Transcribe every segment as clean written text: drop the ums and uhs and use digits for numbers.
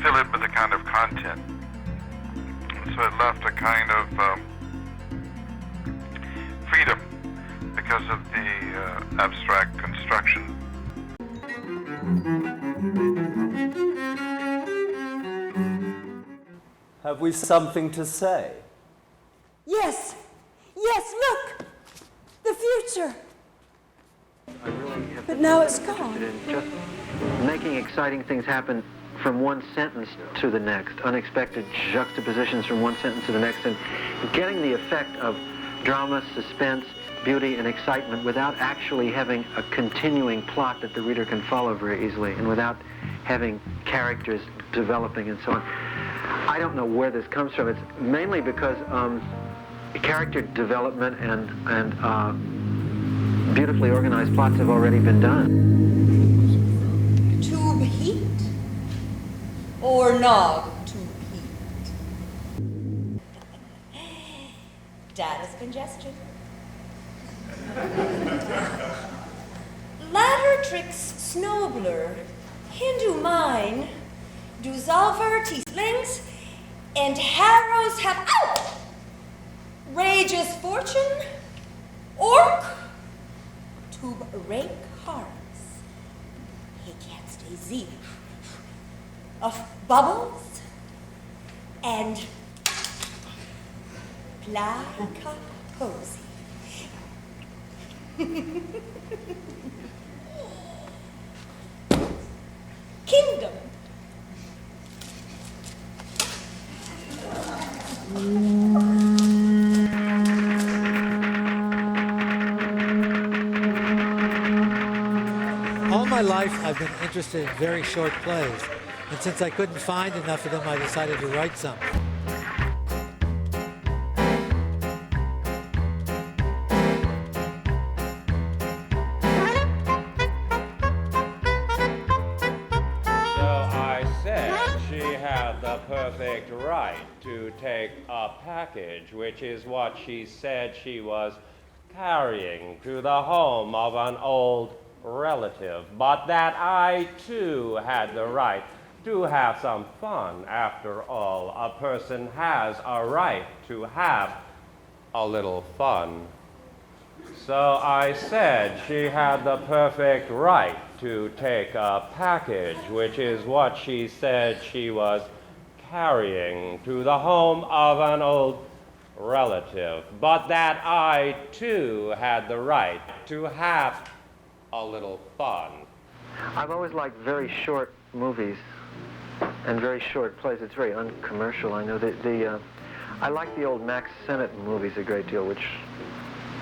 fill it with a kind of content. So it left a kind of freedom because of the abstract construction. Have we something to say? Yes! Yes, look! The future! I really have But now it's been gone. interested in just making exciting things happen from one sentence to the next, unexpected juxtapositions from one sentence to the next, and getting the effect of drama, suspense, beauty, and excitement without actually having a continuing plot that the reader can follow very easily, and without having characters developing and so on. I don't know where this comes from. It's mainly because character development and beautifully organized plots have already been done. Tube heat? Or nog tube heat? Data's congestion. Ladder tricks snobler, Hindu mine, do Zalvar slings, and harrows have out! Rageous fortune, orc, tube rank hearts. He can't stay Z. Of bubbles and placa posy. Kingdom. All my life, I've been interested in very short plays. And since I couldn't find enough of them, I decided to write some. Perfect right to take a package, which is what she said she was carrying to the home of an old relative, but that I too had the right to have some fun. After all, a person has a right to have a little fun. So I said she had the perfect right to take a package, which is what she said she was carrying to the home of an old relative, but that I too had the right to have a little fun. I've always liked very short movies and very short plays. It's very uncommercial. I know I like the old Max Sennett movies a great deal, which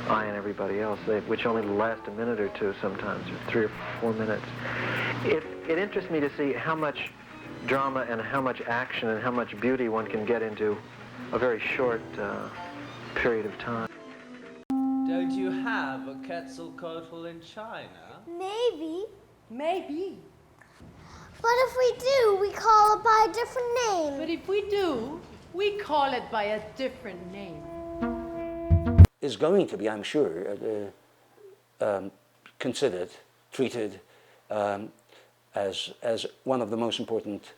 I and everybody else, which only last a minute or two sometimes, or 3 or 4 minutes. It interests me to see how much drama and how much action and how much beauty one can get into a very short period of time. Don't you have a Quetzalcoatl in China? Maybe. Maybe. But if we do, we call it by a different name. But if we do, we call it by a different name. Is going to be, I'm sure, considered, treated as one of the most important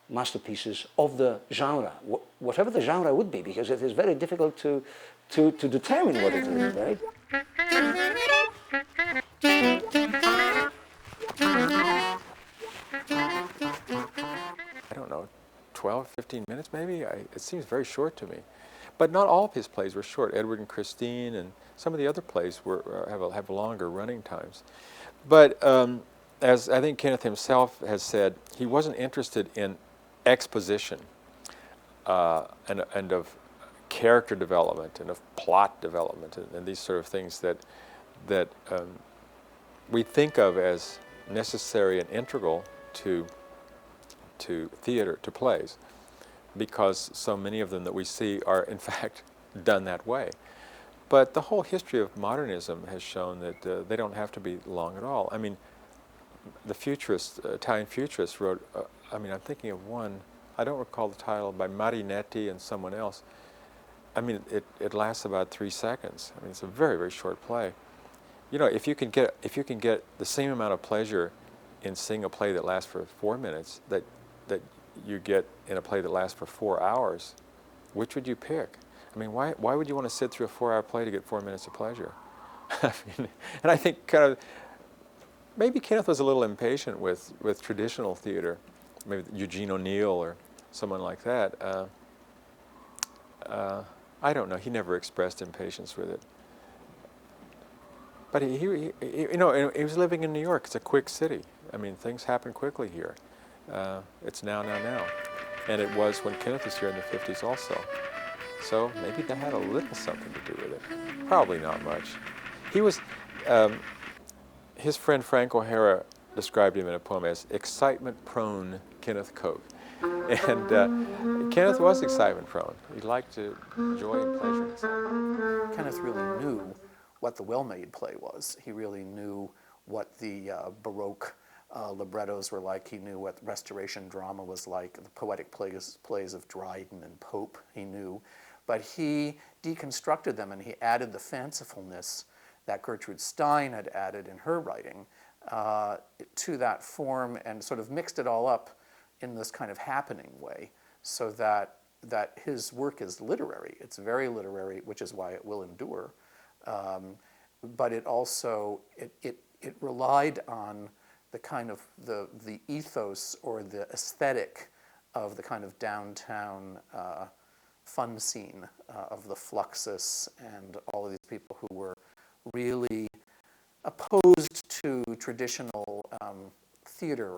masterpieces of the genre, whatever the genre would be, because it is very difficult to determine what it is, right? I don't know, 12, 15 minutes maybe? It seems very short to me. But not all of his plays were short. Edward and Christine and some of the other plays have longer running times. But as I think Kenneth himself has said, he wasn't interested in exposition and of character development and of plot development and these sort of things that we think of as necessary and integral to theater, to plays, because so many of them that we see are in fact done that way. But the whole history of modernism has shown that they don't have to be long at all. I mean, the futurists, Italian futurists wrote, I'm thinking of one, I don't recall the title, by Marinetti and someone else. I mean, it lasts about 3 seconds. I mean, it's a very, very short play. You know, if you can get the same amount of pleasure in seeing a play that lasts for 4 minutes, that you get in a play that lasts for 4 hours, which would you pick? I mean, why would you want to sit through a 4-hour play to get 4 minutes of pleasure? I mean, and I think kind of, maybe Kenneth was a little impatient with traditional theater, maybe Eugene O'Neill or someone like that. I don't know. He never expressed impatience with it. But he was living in New York. It's a quick city. I mean, things happen quickly here. It's now. And it was when Kenneth was here in the 50s also. So maybe that had a little something to do with it. Probably not much. He was, his friend Frank O'Hara described him in a poem as excitement-prone Kenneth Koch. And Kenneth was excitement-prone. He liked to enjoy and pleasure himself. Kenneth really knew what the well-made play was. He really knew what the Baroque librettos were like. He knew what Restoration drama was like, the poetic plays of Dryden and Pope, he knew. But he deconstructed them and he added the fancifulness that Gertrude Stein had added in her writing to that form and sort of mixed it all up in this kind of happening way so that his work is literary. It's very literary, which is why it will endure. But it also, it relied on the kind of the ethos or the aesthetic of the kind of downtown fun scene of the Fluxus and all of these people who were really opposed to traditional theater